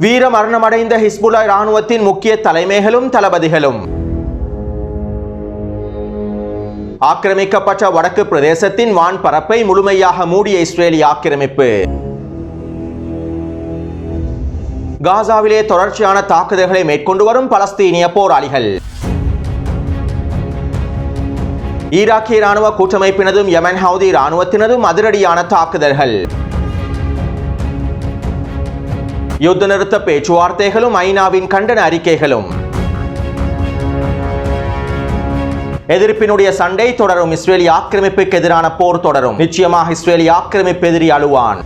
வீர மரணமடைந்த ஹிஸ்புல்லா இராணுவத்தின் முக்கிய தலைமைகளும் தளபதிகளும். ஆக்கிரமிக்கப்பட்ட வடக்கு பிரதேசத்தின் வான் பரப்பை முழுமையாக மூடிய இஸ்ரேலிய ஆக்கிரமிப்பு. காசாவிலே தொடர்ச்சியான தாக்குதல்களை மேற்கொண்டு வரும் பலஸ்தீனிய போராளிகள். ஈராக்கிய இராணுவ கூட்டமைப்பினதும் யமன் ஹவுதி இராணுவத்தினதும் அதிரடியான தாக்குதல்கள். யுத்த நிறுத்த பேச்சுவார்த்தைகளும் ஐநாவின் கண்டன அறிக்கைகளும். எதிர்ப்பினுடைய சண்டை தொடரும். இஸ்ரேலிய ஆக்கிரமிப்புக்கு எதிரான போர் தொடரும். நிச்சயமாக இஸ்ரேலிய ஆக்கிரமிப்பு எதிரி அழுவான்.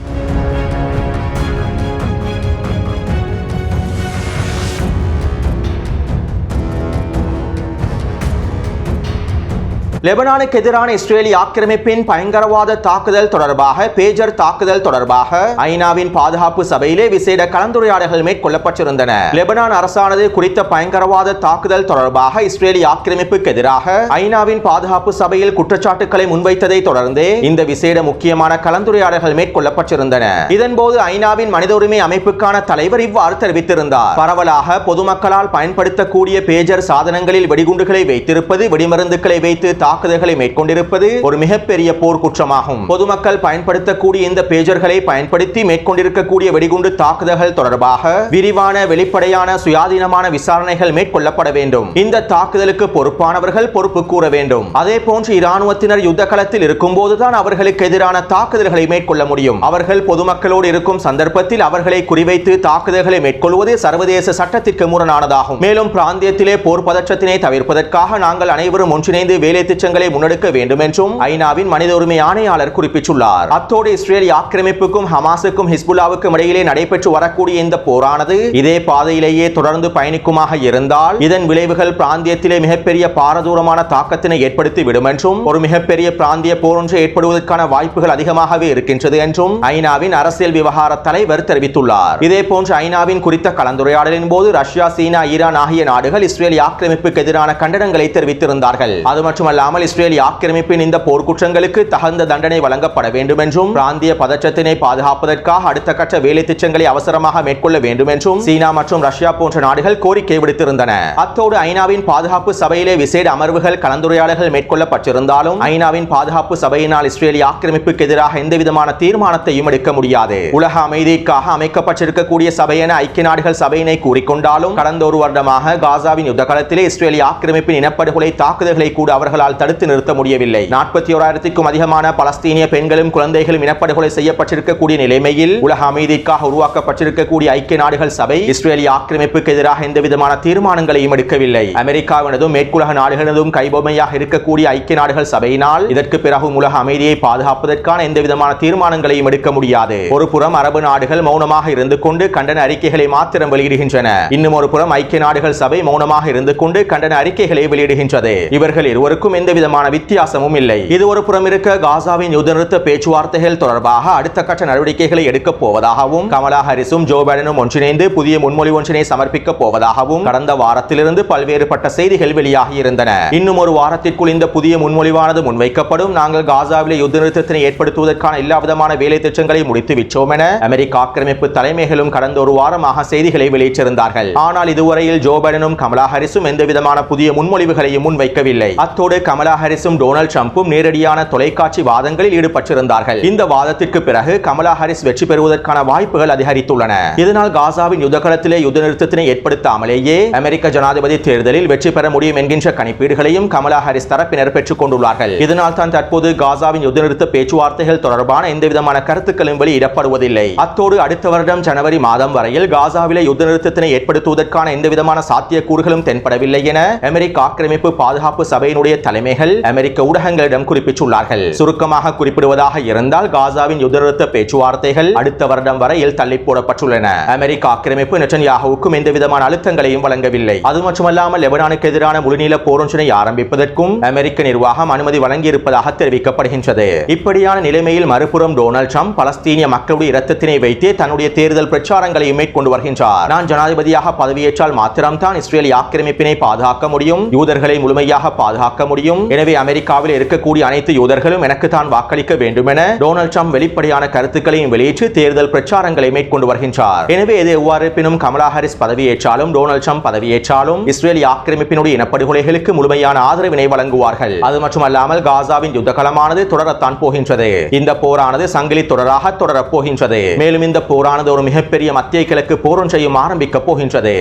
லெபனானுக்கு எதிரான இஸ்ரேலிய ஆக்கிரமிப்பின் பயங்கரவாத தாக்குதல் தொடர்பாக பேஜர் தாக்குதல் தொடர்பாக ஐநாவின் பாதுகாப்பு சபையிலே விசேட கலந்துரையாடல்கள் மேற்கொள்ளப்பட்டிருந்தன. லெபனான் அரசானது குறித்த பயங்கரவாத தாக்குதல் தொடர்பாக இஸ்ரேலிய ஆக்கிரமிப்புக்கு எதிராக ஐநாவின் பாதுகாப்பு சபையில் குற்றச்சாட்டுக்களை முன்வைத்ததை தொடர்ந்து இந்த விசேட முக்கியமான கலந்துரையாடல்கள் மேற்கொள்ளப்பட்டிருந்தன. இதன்போது ஐநாவின் மனித உரிமை அமைப்புக்கான தலைவர் இவ்வாறு தெரிவித்திருந்தார். பரவலாக பொதுமக்களால் பயன்படுத்தக்கூடிய பேஜர் சாதனங்களில் வெடிகுண்டுகளை வைத்திருப்பது, வெடிமருந்துகளை வைத்து தாக்குதல்களை மேற்கொண்டிருப்பது ஒரு மிகப்பெரிய போர் குற்றமாகும். பொதுமக்கள் பயன்படுத்தக்கூடிய இந்த பேஜர்களை பயன்படுத்தி மேற்கொண்டிருக்கக்கூடிய வெடிகுண்டு தாக்குதல்கள் தொடர்பாக விரிவான, வெளிப்படையான, சுயாதீனமான விசாரணைகள் மேற்கொள்ளப்பட வேண்டும். இந்த தாக்குதலுக்கு பொறுப்பானவர்கள் பொறுப்பு கூற வேண்டும். அதே போன்று இராணுவத்தினர் யுத்த களத்தில் இருக்கும் போதுதான் அவர்களுக்கு எதிரான தாக்குதல்களை மேற்கொள்ள முடியும். அவர்கள் பொதுமக்களோடு இருக்கும் சந்தர்ப்பத்தில் அவர்களை குறிவைத்து தாக்குதல்களை மேற்கொள்வது சர்வதேச சட்டத்திற்கு முரணானதாகும். மேலும் பிராந்தியத்திலே போர் பதற்றத்தினை தவிர்ப்பதற்காக நாங்கள் அனைவரும் ஒன்றிணைந்து வேலை திட்டங்களை முன்னெடுக்க வேண்டும் என்றும் ஐநாவின் மனித உரிமை ஆணையாளர் குறிப்பிட்டுள்ளார். அத்தோடு இஸ்ரேலிய ஆக்கிரமிப்புக்கும் ஹமாஸுக்கும் ஹிஸ்புல்லாவுக்கும் இடையிலே நடைபெற்று வரக்கூடிய இந்த போரானது இதே பாதையிலேயே தொடர்ந்து பயணிக்குமாக இருந்தால் இதன் விளைவுகள் பிராந்தியத்திலே மிகப்பெரிய பாரதூரமான தாக்கத்தினை ஏற்படுத்தி விடும் என்றும், ஒரு மிகப்பெரிய பிராந்திய போர் ஒன்று ஏற்படுவதற்கான வாய்ப்புகள் அதிகமாகவே இருக்கின்றது என்றும் ஐநாவின் அரசியல் விவகார தலைவர் தெரிவித்துள்ளார். இதே போன்று ஐநாவின் குறித்த கலந்துரையாடலின் போது ரஷ்யா, சீனா, ஈரான் ஆகிய நாடுகள் இஸ்ரேலிய ஆக்கிரமிப்புக்கு எதிரான கண்டனங்களை தெரிவித்திருந்தார்கள். அது மட்டுமல்ல, இஸ்ரேலிய ஆக்கிரமிப்பின் இந்த போர்க்குற்றங்களுக்கு தகுந்த தண்டனை வழங்கப்பட வேண்டும் என்றும், பிராந்திய பதற்றத்தினை பாதுகாப்பதற்காக அடுத்த கட்ட வேலை திட்டங்களை அவசரமாக மேற்கொள்ள வேண்டும் என்றும் சீனா மற்றும் ரஷ்யா போன்ற நாடுகள் கோரிக்கை விடுத்திருந்தன. அத்தோடு ஐநாவின் பாதுகாப்பு சபையிலே விசேட அமர்வுகள், கலந்துரையாடல்கள் மேற்கொள்ளப்பட்டிருந்தாலும் ஐநாவின் பாதுகாப்பு சபையினால் இஸ்ரேலிய ஆக்கிரமிப்புக்கு எதிராக எந்தவிதமான தீர்மானத்தையும் எடுக்க முடியாது. உலக அமைதிக்காக அமைக்கப்பட்டிருக்கக்கூடிய சபை என ஐக்கிய நாடுகள் சபையினை கூறிக்கொண்டாலும் கடந்த ஒரு வருடமாக காசாவின் யுத்த களத்திலே இஸ்ரேலிய ஆக்கிரமிப்பின் இனப்படுகொலை தாக்குதல்களை கூட அவர்களால் தடுத்து நிறுத்த முடியவில்லை. 41,000க்கும் அதிகமான பலஸ்தீனிய பெண்களும் குழந்தைகளும் இனப்படுகொலை செய்யப்பட்டிருக்கக்கூடிய நிலைமையில் உலக அமைதிக்காக உருவாக்கப்பட்டிருக்கக்கூடிய ஐக்கிய நாடுகள் சபை இஸ்ரேலிய ஆக்கிரமிப்புக்கு எதிராக எந்தவிதமான தீர்மானங்களையும் எடுக்கவில்லை. அமெரிக்காவினதும் மேற்குலக நாடுகளினதும் கைபொம்மையாக இருக்கக்கூடிய ஐக்கிய நாடுகள் சபையினால் இதற்கு பிறகு உலக அமைதியை பாதுகாப்பதற்கான எந்தவிதமான தீர்மானங்களையும் எடுக்க முடியாது. ஒரு புறம் அரபு நாடுகள் மௌனமாக இருந்து கொண்டு கண்டன அறிக்கைகளை மாத்திரம் வெளியிடுகின்றன. இன்னும் ஒரு புறம் ஐக்கிய நாடுகள் சபை மௌனமாக இருந்து கொண்டு கண்டன அறிக்கைகளை வெளியிடுகின்றது. இவர்கள் இருவருக்கும் எந்த விதமான வித்தியாசமும் இல்லை. இது ஒரு புறம் இருக்க, காசாவின் யுத்த நிறுத்த பேச்சுவார்த்தைகள் தொடர்பாக அடுத்த கட்ட நடவடிக்கைகளை எடுக்க போவதாகவும் கமலா ஹாரிஸும் ஜோ பைடனும் ஒன்றிணைந்து புதிய முன்மொழி ஒன்றினை சமர்ப்பிக்க போவதாகவும் கடந்த வாரத்திலிருந்து பல்வேறுபட்ட செய்திகள் வெளியாகி இருந்தன. இன்னும் ஒரு வாரத்திற்குள் இந்த புதிய முன்மொழிவானது முன்வைக்கப்படும். நாங்கள் காசாவிலே யுத்த நிறுத்தத்தினை ஏற்படுத்துவதற்கான எல்லா விதமான வேலை திட்டங்களை முடித்து விட்டோம் என அமெரிக்க ஆக்கிரமிப்பு தலைமைகளும் கடந்த ஒரு வாரமாக செய்திகளை வெளியிட்டிருந்தார்கள். ஆனால் இதுவரையில் ஜோ பைடனும் கமலா ஹாரிஸும் எந்த விதமான புதிய முன்மொழிவுகளையும் முன்வைக்கவில்லை. அத்தோடு கமலா ஹாரிஸும் டொனால்ட் ட்ரம்பும் நேரடியான தொலைக்காட்சி வாதங்களில் ஈடுபட்டிருந்தார்கள். இந்த வாதத்திற்கு பிறகு கமலா ஹாரிஸ் வெற்றி பெறுவதற்கான வாய்ப்புகள் அதிகரித்துள்ளன. இதனால் காசாவின் யுத்த களத்திலே யுத்த நிறுத்தத்தினை ஏற்படுத்தாமலேயே அமெரிக்க ஜனாதிபதி தேர்தலில் வெற்றி பெற முடியும் என்கின்ற கணிப்பீடுகளையும் கமலா ஹாரிஸ் தரப்பினர் பெற்றுக் கொண்டுள்ளார்கள். இதனால் தான் தற்போது காசாவின் யுத்த நிறுத்த பேச்சுவார்த்தைகள் தொடர்பான எந்தவிதமான கருத்துக்களும் வெளியிடப்படுவதில்லை. அத்தோடு அடுத்த வருடம் ஜனவரி மாதம் வரையில் காசாவிலே யுத்த நிறுத்தத்தினை ஏற்படுத்துவதற்கான எந்தவிதமான சாத்தியக்கூறுகளும் தென்படவில்லை என அமெரிக்க ஆக்கிரமிப்பு பாதுகாப்பு சபையினுடைய தலைமைகள் அமெரிக்க ஊடகங்களிடம் குறிப்பிட்டுள்ளார்கள். சுருக்கமாக குறிப்பிடுவதாக இருந்தால் காசாவின் யுத்த நிறுத்த பேச்சுவார்த்தைகள் அடுத்த வருடம் வரையில் தள்ளி போடப்பட்டுள்ளன. அமெரிக்க ஆக்கிரமிப்பு நெட்டன்யாஹுவுக்கும் எந்த விதமான அழுத்தங்களையும் வழங்கவில்லை. அது மட்டுமல்லாமல் லெபனானுக்கு எதிரான முழுநீள போரொன்றினை ஆரம்பிப்பதற்கும் அமெரிக்க நிர்வாகம் அனுமதி வழங்கியிருப்பதாக தெரிவிக்கப்படுகின்றது. இப்படியான நிலைமையில் மறுபுறம் டொனால்ட் ட்ரம்ப் பலஸ்தீனிய மக்களுடைய இரத்தத்தினை வைத்தே தன்னுடைய தேர்தல் பிரச்சாரங்களை மேற்கொண்டு வருகின்றார். நான் ஜனாதிபதியாக பதவியேற்றால் மாத்திரம்தான் இஸ்ரேலிய ஆக்கிரமிப்பினை பாதுகாக்க முடியும், யூதர்களை முழுமையாக பாதுகாக்க முடியும், முடியும். எனவே அமெரிக்காவில் இருக்கக்கூடிய அனைத்து யூதர்களும் எனக்கு தான் வாக்களிக்க வேண்டும் என டொனால்ட் ட்ரம்ப் வெளிப்படையான கருத்துக்களையும் வெளியிட்டு தேர்தல் பிரச்சாரங்களை மேற்கொண்டு வருகின்றார். எனவே இது எவ்வாறு இருப்பினும் கமலா ஹாரிஸ் பதவியேற்றாலும் டொனால்ட் ட்ரம்ப் பதவியேற்றாலும் இஸ்ரேலிய ஆக்கிரமிப்பினுடைய இனப்படுகொலைகளுக்கு முழுமையான ஆதரவினை வழங்குவார்கள். அது மட்டுமல்லாமல் காசாவின் யுத்தகலமானது தொடரத்தான் போகின்றது. இந்த போரானது சங்கிலி தொடராக தொடரப் போகின்றது. மேலும் இந்த போரானது ஒரு மிகப்பெரிய மத்திய கிழக்கு போரொன்றையும் ஆரம்பிக்க போகின்றது.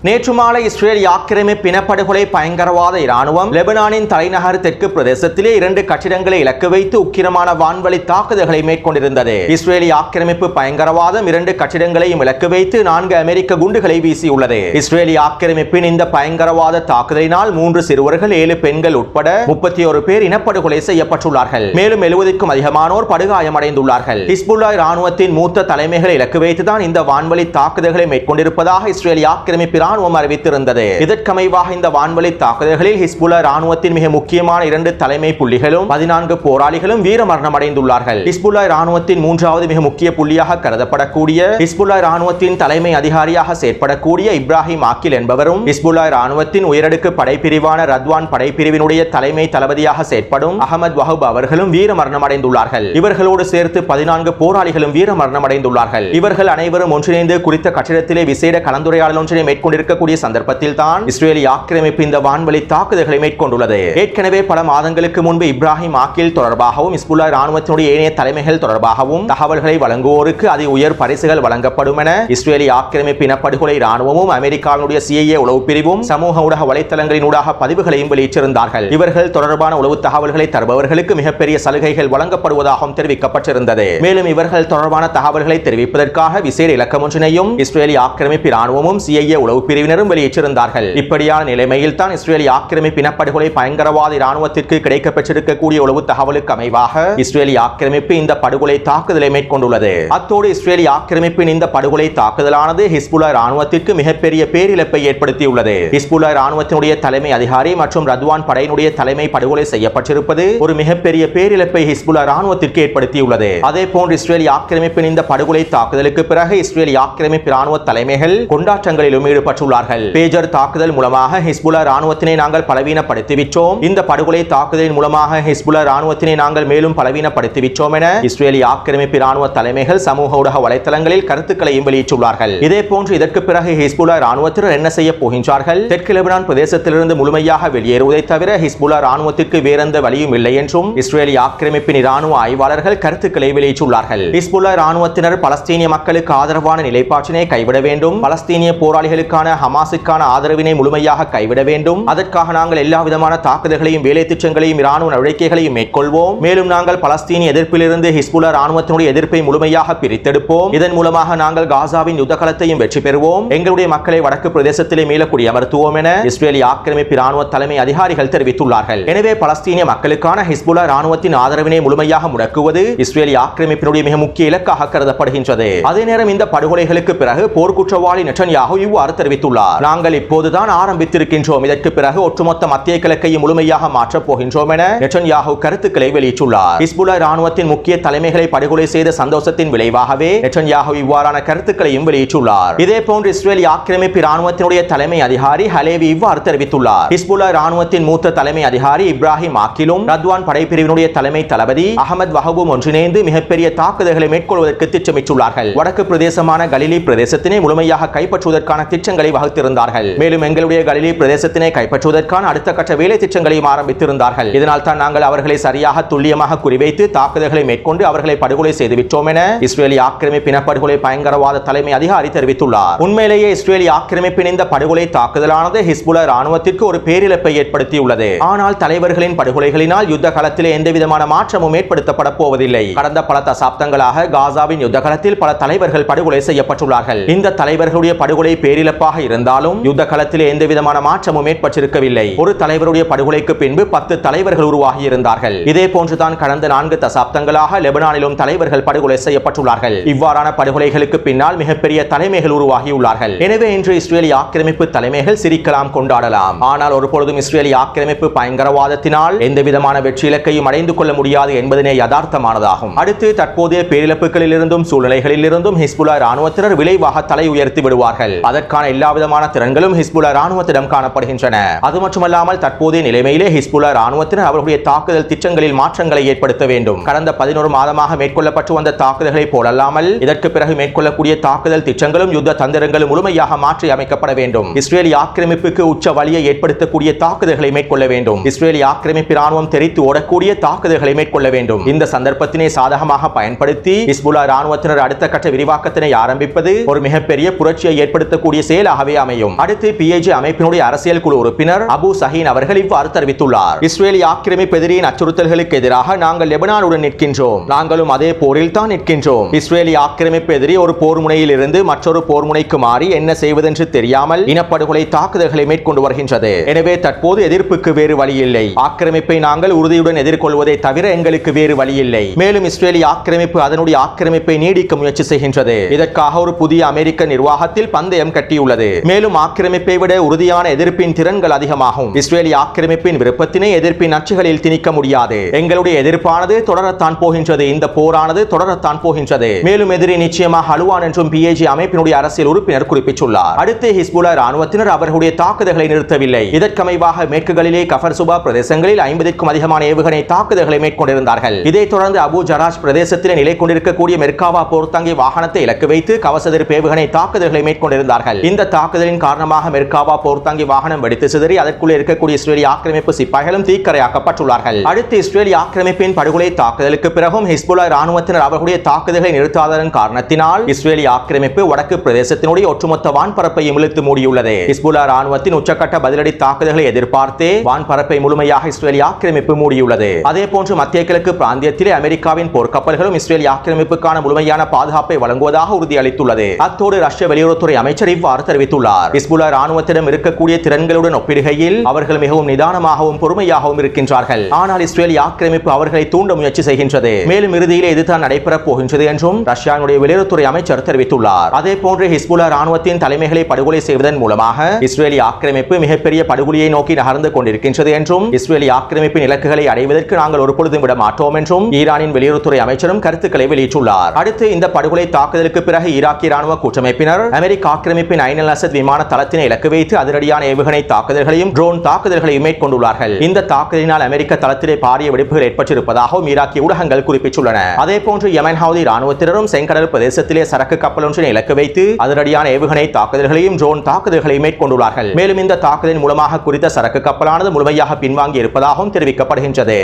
நேற்று மாலை இஸ்ரேல் ஆக்கிரமிப்பு இனப்படுகொலை பயங்கரவாத இராணுவம் லெபனானின் தலைநகர் தெற்கு பிரதேசத்திலே 2 கட்டிடங்களை இலக்கு வைத்து உக்கிரமான வான்வழி தாக்குதல்களை மேற்கொண்டிருந்தது. இஸ்ரேலிய ஆக்கிரமிப்பு பயங்கரவாதம் 2 கட்டிடங்களையும் இலக்கு வைத்து 4 அமெரிக்க குண்டுகளை வீசியுள்ளது. இஸ்ரேலிய ஆக்கிரமிப்பின் இந்த பயங்கரவாத தாக்குதலினால் 3 சிறுவர்கள் 7 பெண்கள் உட்பட 31 பேர் இனப்படுகொலை செய்யப்பட்டுள்ளார்கள். மேலும் 70க்கும் அதிகமானோர் படுகாயமடைந்துள்ளார்கள். ஹிஸ்புல்லா இராணுவத்தின் மூத்த தலைமைகளை இலக்கு வைத்துதான் இந்த வான்வழி தாக்குதல்களை மேற்கொண்டிருப்பதாக இஸ்ரேலிய ஆக்கிரமிப்பு ராணுவம் அறிவித்திருந்தது. இதற்கமைவாக இந்த வான்வழி தாக்குதல்களில் ஹிஸ்புல்லா ராணுவத்தின் மிக முக்கியமான 2 தலைமை புள்ளிகளும் 14 போராளிகளும் வீரமரணம் அடைந்துள்ளார்கள். ஹிஸ்புல்லா ராணுவத்தின் 3வது மிக முக்கிய புள்ளியாக கருதப்படக்கூடிய ஹிஸ்புல்லா ராணுவத்தின் தலைமை அதிகாரியாக செயற்படக்கூடிய இப்ராஹிம் ஆக்கில் என்பவரும் ஹிஸ்புல்லா ராணுவத்தின் உயரடுக்கு படைப்பிரிவான ரத்வான் படைப்பிரிவினுடைய தலைமை தளபதியாக செயற்படும் அகமது வஹூப் அவர்களும் வீரமரணம் அடைந்துள்ளார்கள். இவர்களோடு சேர்த்து 14 போராளிகளும் வீரமரணம் அடைந்துள்ளார்கள். இவர்கள் அனைவரும் ஒன்றிணைந்து குறித்த கட்டிடத்திலே விசேட கலந்துரையாடல் ஒன்றினை மேற்கொண்டு இருக்கக்கூடிய சந்தர்ப்பத்தில் தான் இஸ்ரேலிய ஆக்கிரமிப்பு இந்த வான்வழி தாக்குதல்களை மேற்கொண்டுள்ளது. ஏற்கனவே பல மாதங்களுக்கு முன்பு இப்ராஹிம் ஆக்கில் தொடர்பாகவும் ஹிஸ்புல்லா ராணுவத்தினுடைய ஏனைய தலைமைகள் தொடர்பாகவும் தகவல்களை வழங்குவோருக்கு அதி உயர் பரிசுகள் வழங்கப்படும் என இஸ்ரேலிய ஆக்கிரமிப்பு இனப்படுகொலை ராணுவமும் அமெரிக்காவினுடைய CIA உளவு பிரிவும் சமூக ஊடக வலைத்தளங்களினூடாக பதிவுகளையும் வெளியிட்டிருந்தார்கள். இவர்கள் தொடர்பான உளவு தகவல்களை தருபவர்களுக்கு மிகப்பெரிய சலுகைகள் வழங்கப்படுவதாகவும் தெரிவிக்கப்பட்டிருந்தது. மேலும் இவர்கள் தொடர்பான தகவல்களை தெரிவிப்பதற்காக விசேட இலக்கம் ஒன்றினையும் இஸ்ரேலிய ஆக்கிரமிப்பு ராணுவமும் CIA உளவு பிரிவினரும் வெளியிட்டிருந்தார்கள். இப்படியான நிலைமையில் தான் இஸ்ரேலிய ஆக்கிரமிப்பு இனப்படுகொலை பயங்கரவாத இராணுவத்திற்கு கிடைக்கப்பெற்றிருக்கக்கூடிய உளவு தகவலுக்கு அமைவாக இஸ்ரேலிய ஆக்கிரமிப்பு இந்த படுகொலை தாக்குதலை மேற்கொண்டுள்ளது. அத்தோடு இஸ்ரேலிய ஆக்கிரமிப்பின் இந்த படுகொலை தாக்குதலானது ஹிஸ்புல்லா ராணுவத்திற்கு மிகப்பெரிய பேரிழப்பை ஏற்படுத்தியுள்ளது. ஹிஸ்புல்லா ராணுவத்தினுடைய தலைமை அதிகாரி மற்றும் ரத்வான் படையினுடைய தலைமை படுகொலை செய்யப்பட்டிருப்பது ஒரு மிகப்பெரிய பேரிழப்பை ஹிஸ்புல்லா ராணுவத்திற்கு ஏற்படுத்தியுள்ளது. அதே போன்று இஸ்ரேலிய ஆக்கிரமிப்பின் இந்த படுகொலை தாக்குதலுக்கு பிறகு இஸ்ரேலிய ஆக்கிரமிப்பு ராணுவ தலைமைகள் கொண்டாட்டங்களிலும் ஈடுபட்டுள்ளார்கள். பேஜர் தாக்குதல் மூலமாக ஹிஸ்புல்லா ராணுவத்தினை நாங்கள் பலவீனப்படுத்திவிட்டோம். இந்த படுகொலை தாக்குதலின் மூலமாக ஹிஸ்புல்லா ராணுவத்தினை நாங்கள் மேலும் பலவீனப்படுத்திவிட்டோம் என இஸ்ரேலிய ஆக்கிரமிப்பு ராணுவ தலைமைகள் சமூக ஊடக வலைத்தளங்களில் கருத்துக்களையும் வெளியிட்டுள்ளார்கள். இதே போன்று இதற்கு பிறகு ஹிஸ்புல்லா ராணுவத்தினர் என்ன செய்ய போகின்றார்கள்? தெற்கு லெபனான் பிரதேசத்திலிருந்து முழுமையாக வெளியேறுவதை தவிர ஹிஸ்புல்லா ராணுவத்திற்கு வேறெந்த வழியும் இல்லை என்றும் இஸ்ரேலிய ஆக்கிரமிப்பின் ராணுவ ஆய்வாளர்கள் கருத்துக்களை வெளியிட்டுள்ளார்கள். ஹிஸ்புல்லா ராணுவத்தினர் பலஸ்தீனிய மக்களுக்கு ஆதரவான நிலைப்பாட்டினை கைவிட வேண்டும். பலஸ்தீனிய போராளிகளுக்கான ஹமாஸுக்கான ஆதரவினை முழுமையாக கைவிட வேண்டும். அதற்காக நாங்கள் எல்லா விதமான தாக்குதல்களையும் வேலை திட்டங்களையும் இராணுவ நடவடிக்கைகளையும் மேற்கொள்வோம். மேலும் நாங்கள் பலஸ்தீனிய எதிர்ப்பிலிருந்து ஹிஸ்புல்லா ராணுவத்தினுடைய எதிர்ப்பை முழுமையாக பிரித்தெடுப்போம். இதன் மூலமாக நாங்கள் காசாவின் யுத்தகலத்தையும் வெற்றி பெறுவோம். எங்களுடைய மக்களை வடக்கு பிரதேசத்திலே மீளக்குடி அமர்த்துவோம் என இஸ்ரேலிய ஆக்கிரமிப்பு ராணுவ தலைமை அதிகாரிகள் தெரிவித்துள்ளார்கள். எனவே பலஸ்தீனிய மக்களுக்கான ஹிஸ்புல்லா ராணுவத்தின் ஆதரவினை முழுமையாக முடக்குவது இஸ்ரேலிய ஆக்கிரமிப்பினுடைய மிக முக்கிய இலக்காக கருதப்படுகின்றது. அதே நேரம் இந்த படுகொலைகளுக்கு பிறகு போர்க்குற்றவாளி நெட்டன்யாஹு இவ்வாறு தெரிவித்துள்ளார். நாங்கள் இப்போதுதான் ஆரம்பித்திருக்கின்றோம். இதற்கு பிறகு ஒட்டுமொத்த மத்திய கிழக்கையும் முழுமையாக மாற்றப் போகின்றோம் என நெட்டன்யாஹு கருத்துக்களை வெளியிட்டுள்ளார். ஹிஸ்புல்லா ராணுவத்தின் முக்கிய தலைமைகளை படுகொலை செய்த சந்தோஷத்தின் விளைவாகவே நெட்டன்யாஹு இவ்வாறான கருத்துக்களையும் வெளியிட்டுள்ளார். இதே போன்று இஸ்ரேலிய ஆக்கிரமிப்பு ராணுவத்தினுடைய தலைமை அதிகாரி ஹலேவி இவ்வாறு தெரிவித்துள்ளார். ஹிஸ்புல்லா ராணுவத்தின் மூத்த தலைமை அதிகாரி இப்ராஹிம் ஆக்கிலும் ரத்வான் படைப்பிரிவினுடைய தலைமை தளபதி அகமது வஹூபும் ஒன்றிணைந்து மிகப்பெரிய தாக்குதல்களை மேற்கொள்வதற்கு திட்டமிட்டுள்ளார்கள். வடக்கு பிரதேசமான கலிலி பிரதேசத்தினை முழுமையாக கைப்பற்றுவதற்கான திட்டங்களை வகுத்திருந்தார்கள். மேலும் எங்களுடைய கலிலி பிரதேசத்தினை கைப்பற்றுவதற்கான அடுத்த கட்ட வேலை திட்டங்களையும் ஆரம்பித்திருந்தார்கள். இதனால் தான் நாங்கள் அவர்களை சரியாக துல்லியமாக குறிவைத்து தாக்குதல்களை மேற்கொண்டு அவர்களை படுகொலை செய்துவிட்டோம் என இஸ்ரேலிய ஆக்கிரமிப்பு இனப்படுகொலை பயங்கரவாத தலைமை அதிகாரி தெரிவித்துள்ளார். உண்மையிலேயே இஸ்ரேலிய ஆக்கிரமிப்பின் இந்த படுகொலை தாக்குதலானது ஹிஸ்புல்லா ராணுவத்திற்கு ஒரு பேரிழப்பை ஏற்படுத்தியுள்ளது. ஆனால் தலைவர்களின் படுகொலைகளினால் யுத்த களத்திலே எந்தவிதமான மாற்றமும் ஏற்படுத்தப்பட போவதில்லை. கடந்த பல தசாப்தங்களாக காசாவின் யுத்த களத்தில் பல தலைவர்கள் படுகொலை செய்யப்பட்டுள்ளார்கள். இந்த தலைவர்களுடைய படுகொலை பேரிழப்பாக இருந்தாலும் யுத்த களத்திலே எந்த விதமான மாற்றமும் ஏற்பட்டிருக்கவில்லை. ஒரு தலைவருடைய படுகொலைக்கு பின்பு 10 தலைவர்கள் உருவாகி இருந்தார்கள். இதே போன்றுதான் கடந்த 4 தசாப்தங்களாக லெபனானிலும் தலைவர்கள் படுகொலை செய்யப்பட்டுள்ளார்கள். இவ்வாறான படுகொலைகளுக்கு பின்னால் மிகப்பெரிய தலைமைகள் உருவாகியுள்ளார்கள். எனவே இன்று இஸ்ரேலிய ஆக்கிரமிப்பு தலைமைகள் சிரிக்கலாம், கொண்டாடலாம். ஆனால் ஒருபொழுதும் இஸ்ரேலிய ஆக்கிரமிப்பு பயங்கரவாதத்தினால் எந்த விதமான வெற்றி இலக்கையும் அடைந்து கொள்ள முடியாது என்பதனே யதார்த்தமானதாகும். அடுத்து தற்போதைய பேரிழப்புகளில் இருந்தும் சூழ்நிலைகளில் இருந்தும் ஹிஸ்புல்லா ராணுவத்தினர் விளைவாக தலை உயர்த்தி விடுவார்கள். அதற்கான எல்லா எல்லாவிதமான திறன்களும் ஹிஸ்புல்லா ராணுவத்திடம் காணப்படுகின்றன. அது மட்டுமல்லாமல் தற்போதைய நிலைமையிலே ஹிஸ்புல்லா ராணுவத்தினர் அவர்களுடைய தாக்குதல் திட்டங்களில் மாற்றங்களை ஏற்படுத்த வேண்டும். கடந்த 11 மாதமாக மேற்கொள்ளப்பட்டு வந்த தாக்குதல்களை போலல்லாமல் இதற்கு பிறகு மேற்கொள்ளக்கூடிய தாக்குதல் திட்டங்களும் யுத்த தந்திரங்களும் முழுமையாக மாற்றி அமைக்கப்பட வேண்டும். இஸ்ரேலிய ஆக்கிரமிப்புக்கு உச்ச வலியை ஏற்படுத்தக்கூடிய தாக்குதல்களை மேற்கொள்ள வேண்டும். இஸ்ரேலிய ஆக்கிரமிப்பு ராணுவம் தெரித்து ஓடக்கூடிய தாக்குதல்களை மேற்கொள்ள வேண்டும். இந்த சந்தர்ப்பத்தினை சாதகமாக பயன்படுத்தி ஹிஸ்புல்லா ராணுவத்தினர் அடுத்த கட்ட விரிவாக்கத்தினை ஆரம்பிப்பது ஒரு மிகப்பெரிய புரட்சியை ஏற்படுத்தக்கூடிய செயலாகவே அமையும். அடுத்து PAJ அமைப்பினுடைய அரசியல் குழு உறுப்பினர் அபு சஹீன் அவர்கள் இவ்வாறு தெரிவித்துள்ளார். இஸ்ரேலிய ஆக்கிரமிப்பு எதிரியின் அச்சுறுத்தல்களுக்கு எதிராக நாங்கள் லெபனானுடன் நிற்கின்றோம். நாங்களும் அதே போரில் தான் நிற்கின்றோம். இஸ்ரேலிய ஆக்கிரமிப்பு எதிரி ஒரு போர் முனையில் இருந்து மற்றொரு போர் முனைக்கு மாறி என்ன செய்வதென்று தெரியாமல் இனப்படுகொலை தாக்குதல்களை மேற்கொண்டு வருகின்றது. எனவே தற்போது எதிர்ப்புக்கு வேறு வழி இல்லை. ஆக்கிரமிப்பை நாங்கள் உறுதியுடன் எதிர்கொள்வதை தவிர எங்களுக்கு வேறு வழி இல்லை. மேலும் இஸ்ரேலிய ஆக்கிரமிப்பு அதனுடைய ஆக்கிரமிப்பை நீடிக்க முயற்சி செய்கின்றது. இதற்காக ஒரு புதிய அமெரிக்க நிர்வாகத்தில் பந்தயம் கட்டியுள்ளது. மேலும் ஆக்கிரமிப்பை விட உறுதியான எதிர்ப்பின் திறன்கள் அதிகமாகும். இஸ்ரேலிய ஆக்கிரமிப்பின் விருப்பத்தினை எதிர்ப்பின் அச்சுகளில் திணிக்க முடியாது. எங்களுடைய எதிர்ப்பானது தொடரத்தான் போகின்றது. இந்த போரானது தொடரத்தான் போகின்றது. மேலும் எதிரி நிச்சயமாக அழுவான் என்றும் PAJ அமைப்பினுடைய அரசியல் உறுப்பினர் குறிப்பிட்டுள்ளார். அடுத்து ஹிஸ்புல்லா ராணுவத்தினர் அவர்களுடைய தாக்குதல்களை நிறுத்தவில்லை. இதற்கமைவாக மேற்கு கலிலே கஃபர் சுபா பிரதேசங்களில் 50க்கும் அதிகமான ஏவுகணை தாக்குதல்களை மேற்கொண்டிருந்தார்கள். இதைத் தொடர்ந்து அபு ஜராஜ் பிரதேசத்தில் நிலை கொண்டிருக்கக்கூடிய மெர்காவா போர்த்தாங்கி வாகனத்தை இலக்கு வைத்து கவசெதிர்ப்பு ஏவுகணை தாக்குதல்களை மேற்கொண்டிருந்தார்கள். இந்த தாக்குதலின் காரணமாக மெர்காவா போர்த்தாங்கி வாகனம் வெடித்து சிதறி அதற்குள்ளே இருக்கக்கூடிய இஸ்ரேலிய ஆக்கிரமிப்பு சிப்பாய்களும் தீக்கரையாக்கப்பட்டுள்ளார்கள். அடுத்து இஸ்ரேலிய ஆக்கிரமிப்பின் படுகொலை தாக்குதலுக்கு பிறகும் ஹிஸ்புல்லா ராணுவத்தினர் அவர்களுடைய தாக்குதல்களை நிறுத்தாததன் காரணத்தினால் இஸ்ரேலிய ஆக்கிரமிப்பு வடக்கு பிரதேசத்தினுடைய ஒட்டுமொத்த வான்பரப்பையும் இழுத்து மூடியுள்ளது. ஹிஸ்புல்லா ராணுவத்தின் உச்சக்கட்ட பதிலடி தாக்குதல்களை எதிர்பார்த்தே வான்பரப்பை முழுமையாக இஸ்ரேலிய ஆக்கிரமிப்பு மூடியுள்ளது. அதே போன்று மத்திய கிழக்கு பிராந்தியத்திலே அமெரிக்காவின் போர்க்கப்பல்களும் இஸ்ரேலிய ஆக்கிரமிப்புக்கான முழுமையான பாதுகாப்பை வழங்குவதாக உறுதியளித்துள்ளது. அத்தோடு ரஷ்ய வெளியுறவுத்துறை அமைச்சர் இவ்வாறு தெரிவித்துள்ளார். ஹிஸ்புல்லா ராணுவத்திடம் இருக்கக்கூடிய திறன்களுடன் ஒப்பிடுகையில் அவர்கள் மிகவும் நிதானமாகவும் பொறுமையாகவும் இருக்கின்றார்கள். ஆனால் இஸ்ரேலிய ஆக்கிரமிப்பு அவர்களை தூண்ட முயற்சி செய்கின்றது. மேலும் இறுதியிலே இதுதான் நடைபெறப் போகின்றது என்றும் ரஷ்யாவுடைய வெளியுறவுத்துறை அமைச்சர் தெரிவித்துள்ளார். அதே போன்று ஹிஸ்புல்லா ராணுவத்தின் தலைமைகளை படுகொலை செய்வதன் மூலமாக இஸ்ரேலிய ஆக்கிரமிப்பு மிகப்பெரிய படுகொலையை நோக்கி நகர்ந்து கொண்டிருக்கின்றது என்றும் இஸ்ரேலிய ஆக்கிரமிப்பின் இலக்குகளை அடைவதற்கு நாங்கள் ஒருபொழுதும் விட மாட்டோம் என்றும் ஈரானின் வெளியுறவுத்துறை அமைச்சரும் கருத்துக்களை வெளியிட்டுள்ளார். அடுத்து இந்த படுகொலை தாக்குதலுக்கு பிறகு ஈராக்கிய ராணுவ கூட்டமைப்பினர் அமெரிக்க ஆக்கிரமிப்பின் ஐன் அல் அசத் விமான தளத்தினை இலக்கு வைத்து அதிரடியான ஏவுகணை தாக்குதல்களையும் ட்ரோன் தாக்குதல்களையும் மேற்கொண்டுள்ளார்கள். இந்த தாக்குதலினால் அமெரிக்க தளத்திலே பாரிய வெடிப்புகள் ஏற்பட்டிருப்பதாகவும் ஈராக்கிய ஊடகங்கள் குறிப்பிட்டுள்ளன. அதே போன்று யமன் ஹவுதி ராணுவத்தினரும் செங்கடல் பிரதேசத்திலே சரக்கு கப்பல் ஒன்றினை இலக்கு வைத்து அதிரடியான ஏவுகணை தாக்குதல்களையும் ட்ரோன் தாக்குதல்களையும் மேற்கொண்டுள்ளார்கள். மேலும் இந்த தாக்குதலின் மூலமாக குறித்த சரக்கு கப்பலானது முழுமையாக பின்வாங்கி இருப்பதாகவும் தெரிவிக்கப்படுகின்றது.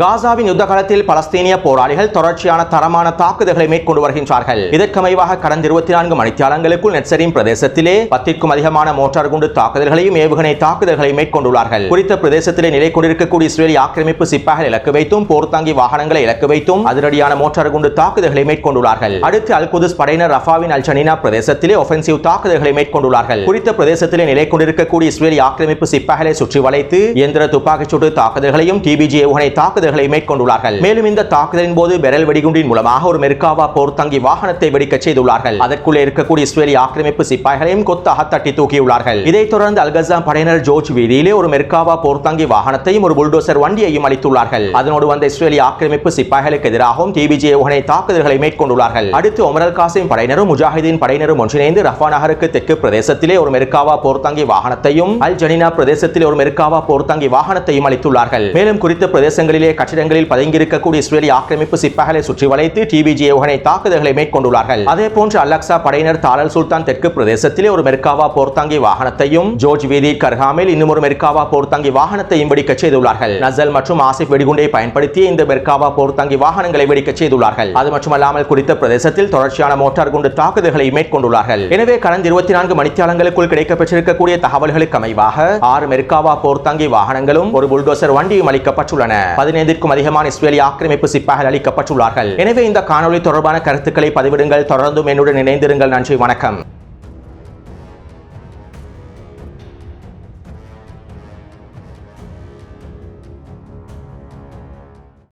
காசாவின் யுத்த காலத்தில் பலஸ்தீனிய போராளிகள் தொடர்ச்சியான தரமான தாக்குதல்களை மேற்கொண்டு வருகின்றார்கள். இதற்கமைவாக கடந்த 24 மணித்தியாலங்களுக்குள் நெட்சரின் பிரதேசத்திலே 10க்கும் அதிகமான மோட்டார் குண்டு தாக்குதல்களையும் ஏவுகணை தாக்குதல்களை மேற்கொண்டுள்ளார்கள். குறித்த பிரதேசத்திலே நிலை கொண்டிருக்கக்கூடிய இஸ்ரேலிய ஆக்கிரமிப்பு சிப்பாய்கள் இலக்கு வைத்தும் போர்த்தாங்கி வாகனங்களை இலக்கு வைத்தும் அதிரடியான மோட்டார் குண்டு தாக்குதல்களை மேற்கொண்டுள்ளார்கள். அடுத்து அல் குதுஸ் படையினர் ரஃபாவின் அல் ஜனீனா பிரதேசத்திலே ஒஃபென்சிவ் தாக்குதல்களை மேற்கொண்டுள்ளார்கள். குறித்த பிரதேசத்திலே நிலை கொண்டிருக்கக்கூடிய இஸ்ரேலிய ஆக்கிரமிப்பு சிப்பாய்களை சுற்றி வளைத்து இயந்திர துப்பாக்கிச் சூட்டு தாக்குதல்களையும் TBG ஏவுகணை தாக்குதல்களை மேற்கொண்டுள்ளார்கள். மேலும் இந்த தாக்குதலின் போது பெரல் வெடிகுண்டின் மூலமாக ஒரு மெர்காவா போர்த்தாங்கி வாகனத்தை வெடிக்க செய்துள்ளார்கள். அதற்குள்ளே இருக்கக்கூடிய இஸ்ரேலிய ஆக்கிரமிப்பு சிப்பாய்களையும் கொத்தாக தட்டி தூக்கியுள்ளார்கள். இதைத் தொடர்ந்து அல்கஸா படையினர் ஜோர்ஜ் வீதியிலே ஒரு மெர்காவா போர்த்தாங்கி வாகனத்தையும் ஒரு புல்டோசர் வண்டியையும் அளித்துள்ளார்கள். அதனோடு வந்த இஸ்ரேலிய ஆக்கிரமிப்பு சிப்பாய்களுக்கு எதிராகவும் TBG ஏவுகணை தாக்குதல்களை மேற்கொண்டுள்ளார்கள். அடுத்து ஒமர் காசிம் படையினரும் முஜாஹிதீன் படையினரும் ஒன்றிணைந்து ரஃபா நகருக்கு தெற்கு பிரதேசத்திலே ஒரு மெர்காவா போர்த்தாங்கி வாகனத்தையும் அல் ஜனீனா பிரதேசத்திலே ஒரு மெர்காவா போர்த்தாங்கி வாகனத்தையும் அளித்துள்ளார்கள். மேலும் குறித்த பிரதேசங்களிலே கட்டிடங்களில் பதுங்கியிருக்கக்கூடிய இஸ்ரேலிய ஆக்கிரமிப்பு சிப்பாய்களை சுற்றி வளைத்து TBG ஏவுகணை தாக்குதல்களை மேற்கொண்டுள்ளார்கள். அதே போன்று அல்-அக்ஸா படையினர் தாலல் சுல்தான் தெற்கு பிரதேசத்திலே ஒரு மெர்காவா போர்த்தாங்கி வாகனத்தையும் ஜோர்ஜ் வீதி கர்ஹாமில் இன்னும் ஒரு மெர்காவா போர்த்தாங்கி வாகனத்தையும் வெடிக்க செய்துள்ளார்கள். நசல் மற்றும் ஆசிப் வெடிகுண்டை பயன்படுத்தி இந்த மெர்காவா போர்த்தாங்கி வாகனங்களை வெடிக்க செய்துள்ளார்கள். அது மட்டுமல்லாமல் குறித்த பிரதேசத்தில் தொடர்ச்சியான மோட்டார் குண்டு தாக்குதல்களை மேற்கொண்டுள்ளார்கள். எனவே கடந்த 24 மணித்தியாலங்களுக்குள் கிடைக்கப்பெற்றிருக்கக்கூடிய தகவல்களுக்கு அமைவாக 6 மெர்காவா போர்த்தாங்கி வாகனங்களும் ஒரு புல்டோசர் வண்டியும் அளிக்கப்பட்டுள்ளன. 15க்கும் அதிகமான இஸ்ரேலிய ஆக்கிரமிப்பு சிப்பாய்கள் அளிக்கப்பட்டுள்ளார்கள். எனவே இந்த காணொலி தொடர்பான கருத்துக்களை பதிவிடுங்கள். தொடர்ந்தும் என்னுடன் இணைந்திருங்கள். நன்றி, வணக்கம்.